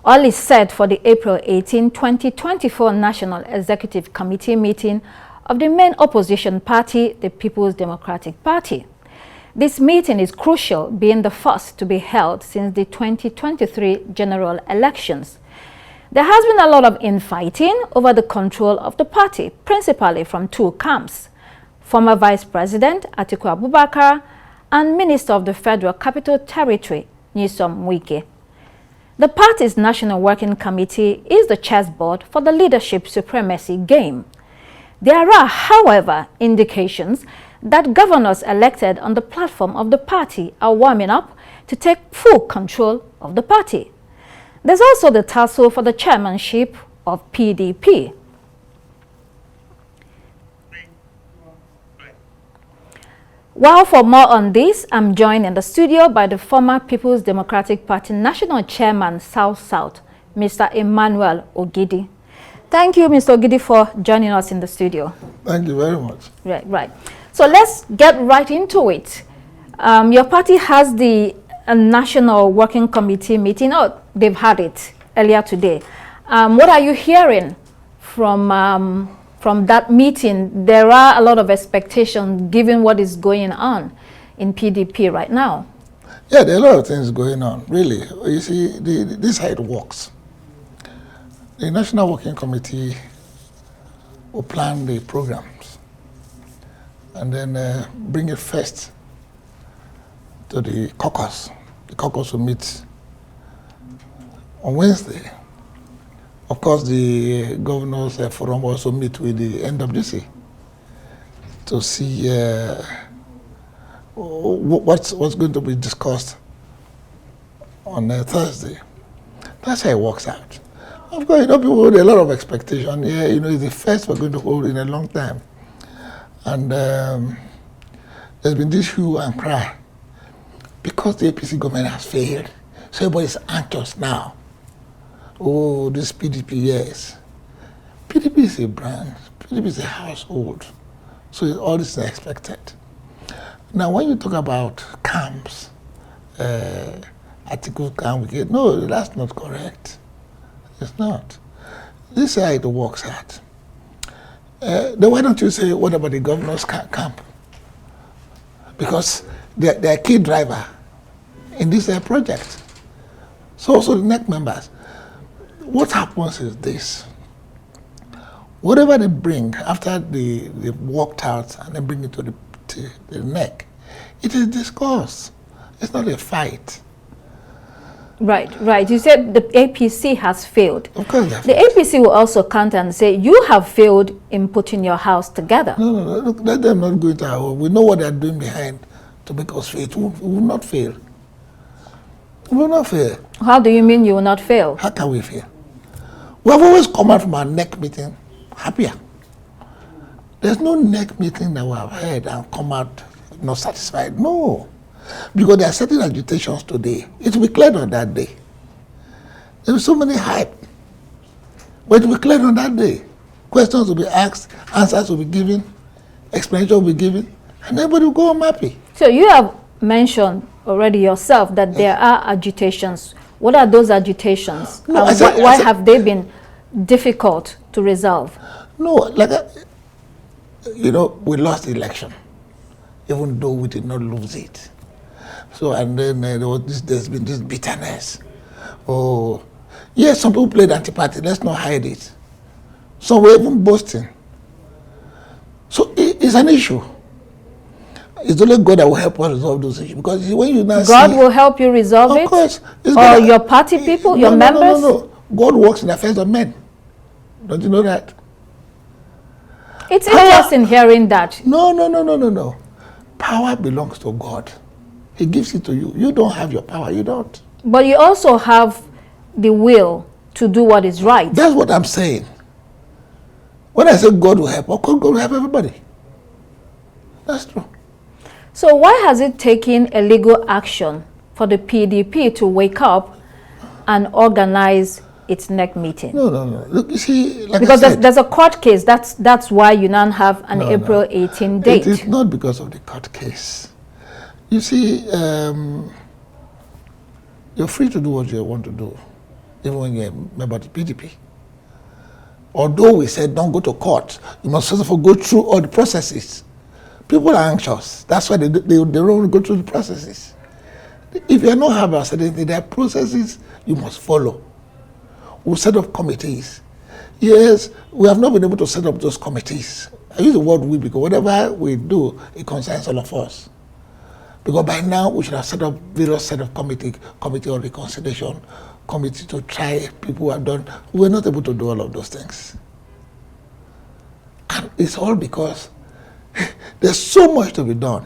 All is set for the April 18, 2024 National Executive Committee meeting of the main opposition party, the People's Democratic Party. This meeting is crucial, being the first to be held since the 2023 general elections. There has been a lot of infighting over the control of the party, principally from two camps: former Vice President Atiku Abubakar and Minister of the Federal Capital Territory, Nyesom Wike. The party's National Working Committee is the chessboard for the leadership supremacy game. There are, however, indications that governors elected on the platform of the party are warming up to take full control of the party. There's also the tussle for the chairmanship of PDP. Well, for more on this, I'm joined in the studio by the former People's Democratic Party National Chairman, South-South, Mr. Emmanuel Ogidi. Thank you, Mr. Ogidi, for joining us in the studio. Thank you very much. Right. So let's get right into it. Your party has the National Working Committee meeting. Oh, they've had it earlier today. What are you hearing from that meeting? There are a lot of expectations given what is going on in PDP right now. Yeah, there are a lot of things going on, really. You see, this is how it works. The National Working Committee will plan the programs and then bring it first to the caucus. The caucus will meet on Wednesday. Of course, the governors forum also meet with the NWC to see what's going to be discussed on Thursday. That's how it works out. Of course, people hold a lot of expectation. Yeah, it's the first we're going to hold in a long time. And there's been this hue and cry because the APC government has failed. So everybody's anxious now. Oh, this PDP, yes. PDP is a brand. PDP is a household. So all this is expected. Now, when you talk about camps, Atiku camp, no, that's not correct. It's not. This is how it works out. Then why don't you say, what about the governor's camp? Because they're a key driver in this project. So also the NEC members. What happens is this: whatever they bring after they've worked out and they bring it to the NEC, it is discussed. It's not a fight. Right. You said the APC has failed. Of course, the APC will also counter and say you have failed in putting your house together. No. Look, let them not go into our own. We know what they're doing behind to make us fail. We will not fail. We will not fail. How do you mean you will not fail? How can we fail? We have always come out from our NEC meeting happier. There's no NEC meeting that we have had and come out not satisfied. No. Because there are certain agitations today. It will be cleared on that day. There is so many hype. But it will be cleared on that day. Questions will be asked, answers will be given, explanation will be given, and everybody will go home happy. So you have mentioned already yourself that there are agitations. What are those agitations? No, why have they been difficult to resolve? No, we lost the election, even though we did not lose it. So, and then there's been this bitterness. Oh, yes, some people played anti-party, let's not hide it. Some were even boasting. So it's an issue. It's only God that will help us resolve those issues. Because when you now God will help you resolve it? Of course. Or your party people, your members? No. God works in the affairs of men. Don't you know that? It's interesting hearing that. No. Power belongs to God. He gives it to you. You don't have your power. You don't. But you also have the will to do what is right. That's what I'm saying. When I say God will help, of course God will help everybody. That's true. So why has it taken a legal action for the PDP to wake up and organize its NEC meeting? No. Look, you see, because there's a court case. That's why you now have an April 18 date. It is not because of the court case. You see, you're free to do what you want to do. even when you're a member of the PDP. Although we said don't go to court, you must first of all go through all the processes. People are anxious. That's why they don't want to go through the processes. If you are not happy about certain things, there are processes you must follow. We'll set up committees. Yes, we have not been able to set up those committees. I use the word we because whatever we do, it concerns all of us. Because by now, we should have set up various set of committee on reconciliation, committee to try people who have done. We're not able to do all of those things. And it's all because there's so much to be done.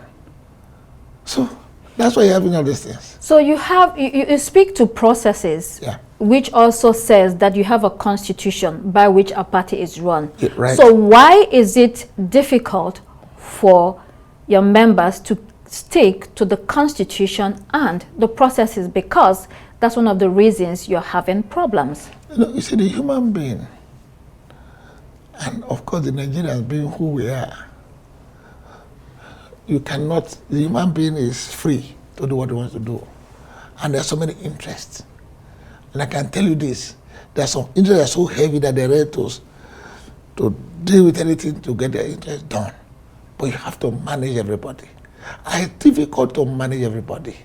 So that's why you're having all these things. So you speak to processes, yeah, which also says that you have a constitution by which a party is run. Yeah, right. So why is it difficult for your members to stick to the constitution and the processes? Because that's one of the reasons you're having problems. You see, the human being, and of course the Nigerians being who we are, you cannot, the human being is free to do what he wants to do. And there are so many interests. And I can tell you this, there are some interests that are so heavy that they're ready to deal with anything to get their interest done. But you have to manage everybody. And it's difficult to manage everybody.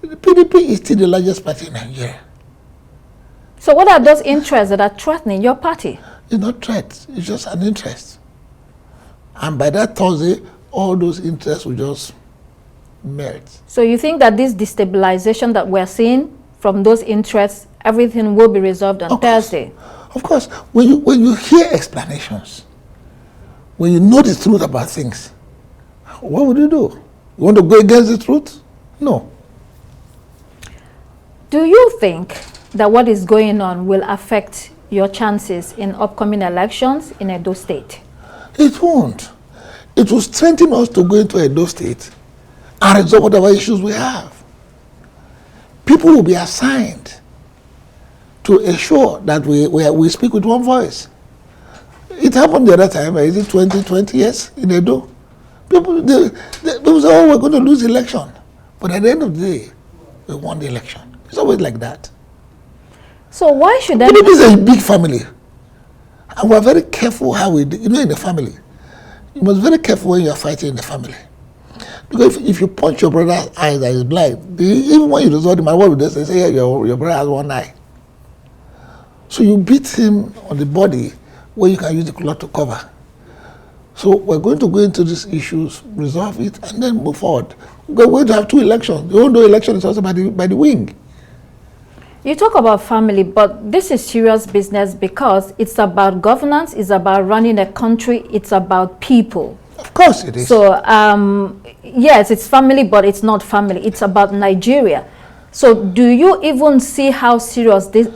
The PDP is still the largest party in Nigeria. So what are those interests that are threatening your party? It's not threat, it's just an interest. And by that Thursday, all those interests will just melt. So you think that this destabilization that we're seeing from those interests, everything will be resolved on Thursday? Of course, when you hear explanations, when you know the truth about things, what would you do? You want to go against the truth? No. Do you think that what is going on will affect your chances in upcoming elections in Edo State? It won't. It will strengthen us to go into Edo State and resolve whatever issues we have. People will be assigned to ensure that we speak with one voice. It happened the other time, is it 20 years in Edo? People say, oh, we're going to lose the election. But at the end of the day, we won the election. It's always like that. So why should that... PDP is a big family. And we're very careful how we do. You know, in the family, you must be very careful when you're fighting in the family. Because if you punch your brother's eye that is blind, even when you resort him, what would they say? Yeah, your brother has one eye. So you beat him on the body where you can use the cloth to cover. So we're going to go into these issues, resolve it, and then move forward. We're going to have 2 elections. The Ondo election is also by the wing. You talk about family, but this is serious business because it's about governance, it's about running a country, it's about people. Of course it is. So, yes, it's family, but it's not family. It's about Nigeria. So do you even see how serious this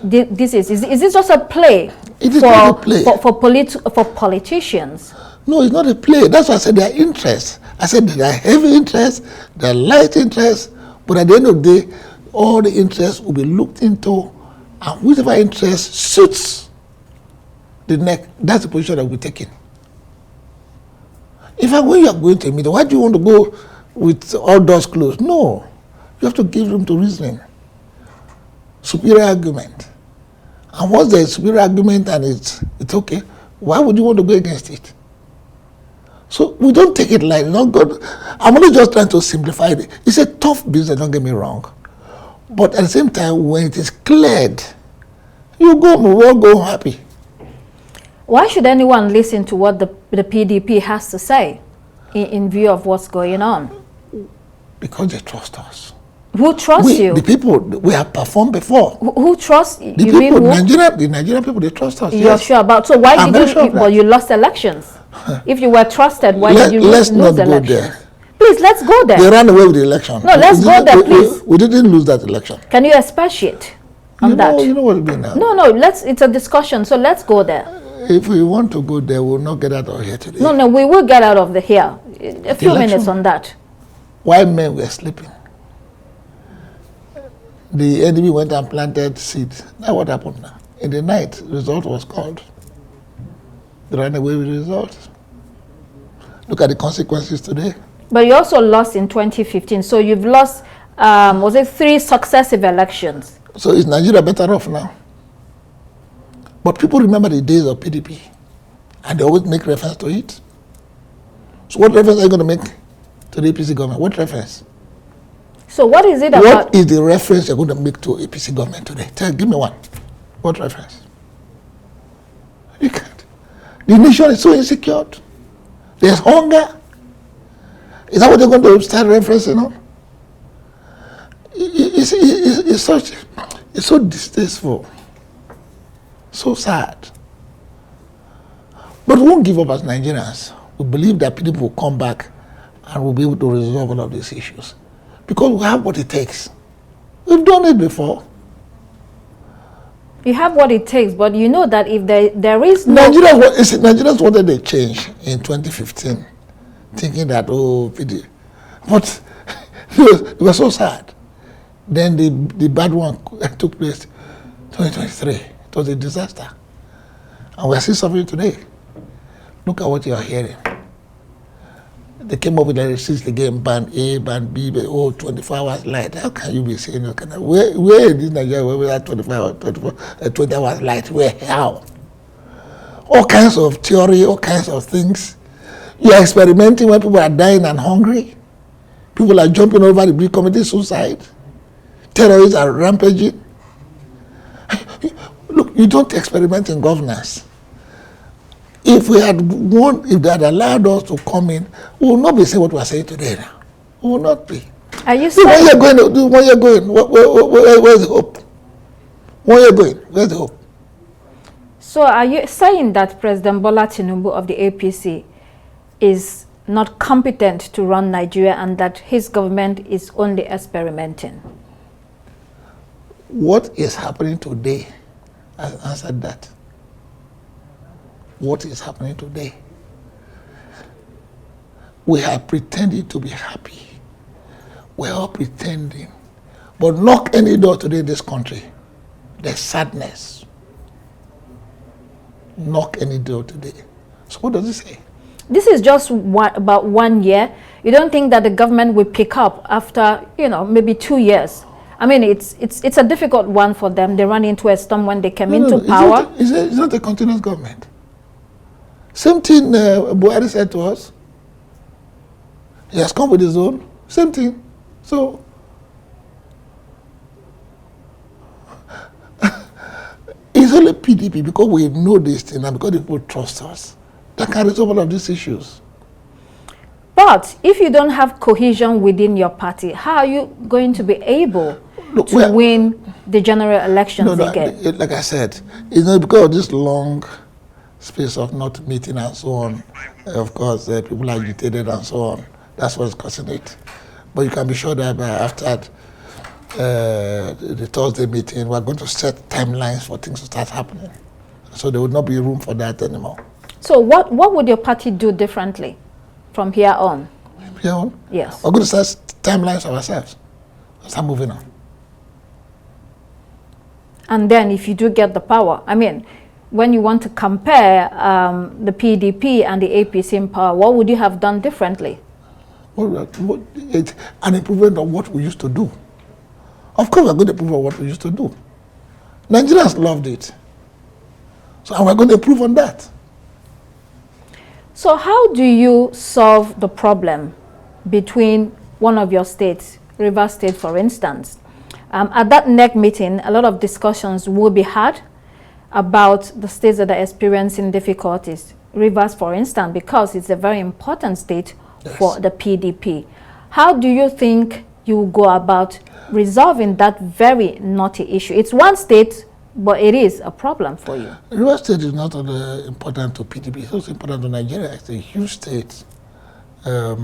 is? Is this just a play? It is not a play. For politicians? No, it's not a play. That's why I said there are interests. I said there are heavy interests, there are light interests, but at the end of the day, all the interests will be looked into, and whichever interest suits the NEC, that's the position that we're taking. In fact, when you are going to a meeting, why do you want to go with all doors closed? No. You have to give room to reasoning. Superior argument. And once there is superior argument and it's okay, why would you want to go against it? So we don't take it lightly. Not good. I'm only just trying to simplify it. It's a tough business, don't get me wrong. But at the same time, when it is cleared, you go, we all go happy. Why should anyone listen to what the PDP has to say in view of what's going on? Because they trust us. Who trusts you? The people, we have performed before. Who trusts you? The people, the Nigerian people, they trust us. You're yes. sure about? So why did you? Well, you lost elections. If you were trusted, why did you lose elections? There. Please, let's go there. They ran away with the election. No, let's go there, please. We didn't lose that election. Can you expatiate on that? You know what it means now. No, it's a discussion, so let's go there. If we want to go there, we'll not get out of here today. No, we will get out of here. A few minutes on that. While men were sleeping, the enemy went and planted seeds. That's what happened now. In the night, the result was called. They ran away with the result. Look at the consequences today. But you also lost in 2015. So you've lost, was it 3 successive elections? So is Nigeria better off now? But people remember the days of PDP, and they always make reference to it. So what reference are you going to make to the APC government? What reference? So what is it about? What is the reference you're going to make to APC government today? Give me one. What reference? You can't. The nation is so insecure. There's hunger. Is that what they're going to start referencing on? It's so distasteful. So sad. But we won't give up as Nigerians. We believe that people will come back and we'll be able to resolve all of these issues. Because we have what it takes. We've done it before. You have what it takes, but you know that if there is no... Nigerians wanted a change in 2015, thinking that, oh, PD. But it was so sad. Then the bad one took place 2023. It was a disaster. And we're still suffering today. Look at what you are hearing. They came up with the receipts again, band A, band B, 24 hours light. How can you be saying, where in this Nigeria, where we have 20 hours light? Where? How? All kinds of theory, all kinds of things. You are experimenting when people are dying and hungry. People are jumping over the bridge, committing suicide. Terrorists are rampaging. Look, you don't experiment in governance. If they had allowed us to come in, we will not be saying what we are saying today now. We will not be. Are you saying... When you're going, where's the hope? When you're going, where's the hope? So are you saying that President Bola Tinubu of the APC is not competent to run Nigeria and that his government is only experimenting? What is happening today has answered that. What is happening today? We are pretending to be happy. We're all pretending. But knock any door today in this country, there's sadness. Knock any door today. So what does it say? This is just about 1 year. You don't think that the government will pick up after, maybe 2 years? I mean, it's a difficult one for them. They ran into a storm when they came into power. It's not a continuous government. Same thing Buhari said to us. He has come with his own. Same thing. So, it's only PDP, because we know this thing and because people trust us, that can resolve all of these issues. But if you don't have cohesion within your party, how are you going to be able to win the general elections again? Like I said, it's not because of this long space of not meeting and so on. Of course, people are agitated and so on. That's what's causing it. But you can be sure that after the Thursday meeting, we're going to set timelines for things to start happening. So there would not be room for that anymore. So what would your party do differently from here on? From here on? Yes. We're going to set timelines for ourselves. Start moving on. And then if you do get the power, I mean, when you want to compare the PDP and the APC in power, what would you have done differently? An improvement of what we used to do. Of course, we're going to improve on what we used to do. Nigerians loved it. So we're going to improve on that. So how do you solve the problem between one of your states, Rivers State, for instance? At that NEC meeting, a lot of discussions will be had about the states that are experiencing difficulties. Rivers, for instance, because it's a very important state for the PDP. How do you think you go about resolving that very knotty issue? It's one state, but it is a problem for you. Rivers State is not only important to PDP, it's also important to Nigeria. It's a huge state. Let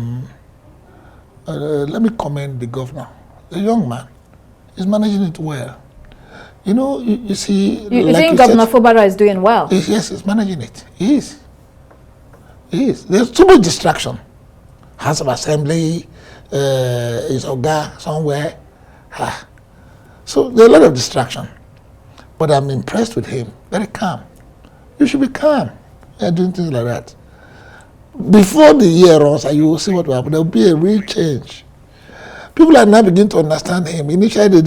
me commend the governor. The young man is managing it well. You see... You think Governor Fubara is doing well? Yes, he's managing it. He is. There's too much distraction. House of Assembly, is Oga somewhere. So there's a lot of distraction. But I'm impressed with him. Very calm. You should be calm. Doing things like that. Before the year runs, you will see what will happen. There will be a real change. People are now beginning to understand him. Initially,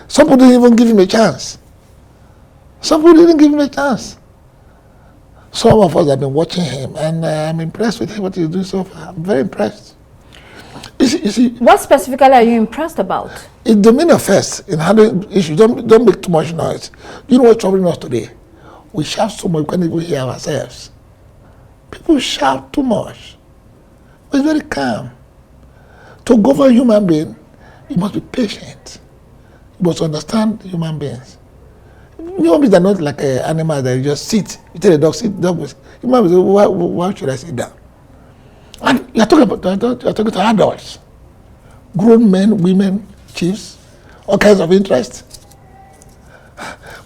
some people didn't even give him a chance. Some people didn't give him a chance. Some of us have been watching him, and I'm impressed with what he's doing so far. I'm very impressed. You see, what specifically are you impressed about? In demeanor first, in handling issues, don't make too much noise. You know what's troubling us today? We shout so much, we can't even hear ourselves. People shout too much. But it's very calm. To govern human being, you must be patient. You must understand human beings. Human beings are not like animals that you just sit. You tell the dog, sit, the dog will sit. Human beings, why should I sit down? And you're talking to adults. Grown men, women, chiefs, all kinds of interests.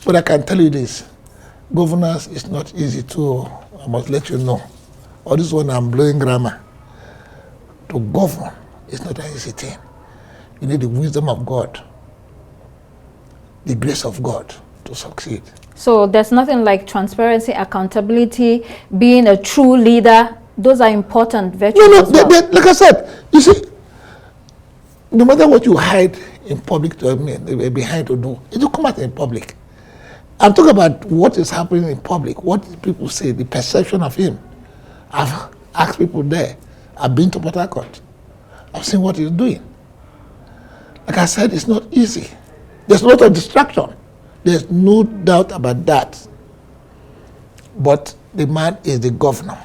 But I can tell you this, governance is not easy too. I must let you know. Or this one I'm blowing grammar. To govern is not an easy thing. You need the wisdom of God, the grace of God to succeed. So there's nothing like transparency, accountability, being a true leader. Those are important virtues as well. Like I said, you see, no matter what you hide in public behind to do, it will come out in public. I'm talking about what is happening in public, what people say, the perception of him. I've asked people there. I've been to Port Harcourt. I've seen what he's doing. Like I said, it's not easy. There's a lot of distraction. There's no doubt about that. But the man is the governor,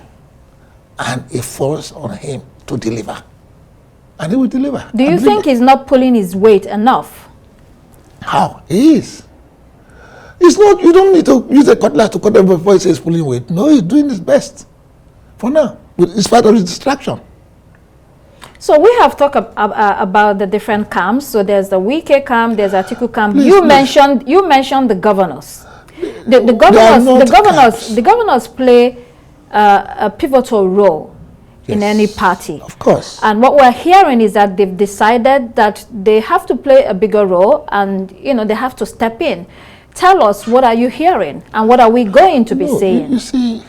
and it falls on him to deliver. And he will deliver. Do you think he's not pulling his weight enough? How? He is. It's not, you don't need to use a cutlass to cut him before he says pulling weight. No, he's doing his best. For now, in spite of his distraction. So we have talked about the different camps. So there's the Wike camp, there's Atiku camp. You mentioned the governors. The governors play a pivotal role in any party. Of course. And what we're hearing is that they've decided that they have to play a bigger role, and they have to step in. Tell us, what are you hearing, and what are we going to be saying? You see,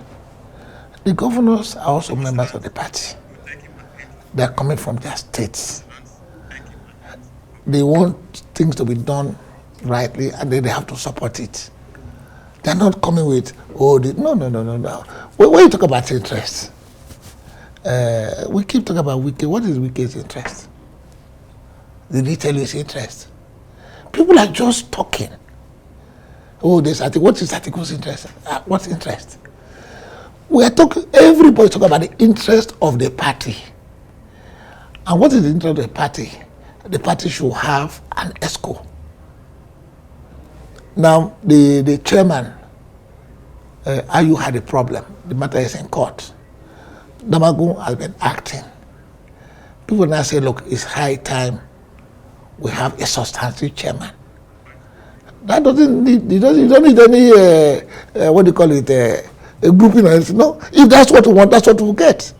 the governors are also members of the party. They are coming from their states. They want things to be done rightly, and then they have to support it. They're not coming with, no. When you talk about interest, we keep talking about Wike. What is Wike's interest? Did he tell you his interest? People are just talking. This article. What is Atiku's interest? What's interest? We are talking. Everybody talking about the interest of the party. And what is the interest of the party? The party should have an ESCO. Now, the chairman, Ayu had a problem. The matter is in court. Damagun has been acting. People now say, look, it's high time we have a substantive chairman. That doesn't need, you don't need any, what do you call it, a grouping or anything. No, if that's what we want, that's what we'll get.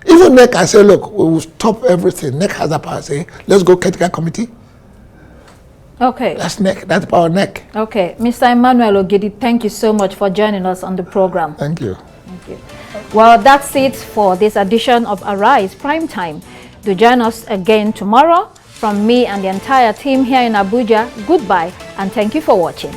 Even NEC can say, look, we will stop everything. NEC has the power to say, let's go critical committee. Okay. That's NEC, that's power NEC. Okay. Mr. Emmanuel Ogidi, thank you so much for joining us on the program. Thank you. Thank you. Well, that's it for this edition of Arise Prime Time. Do join us again tomorrow. From me and the entire team here in Abuja, goodbye and thank you for watching.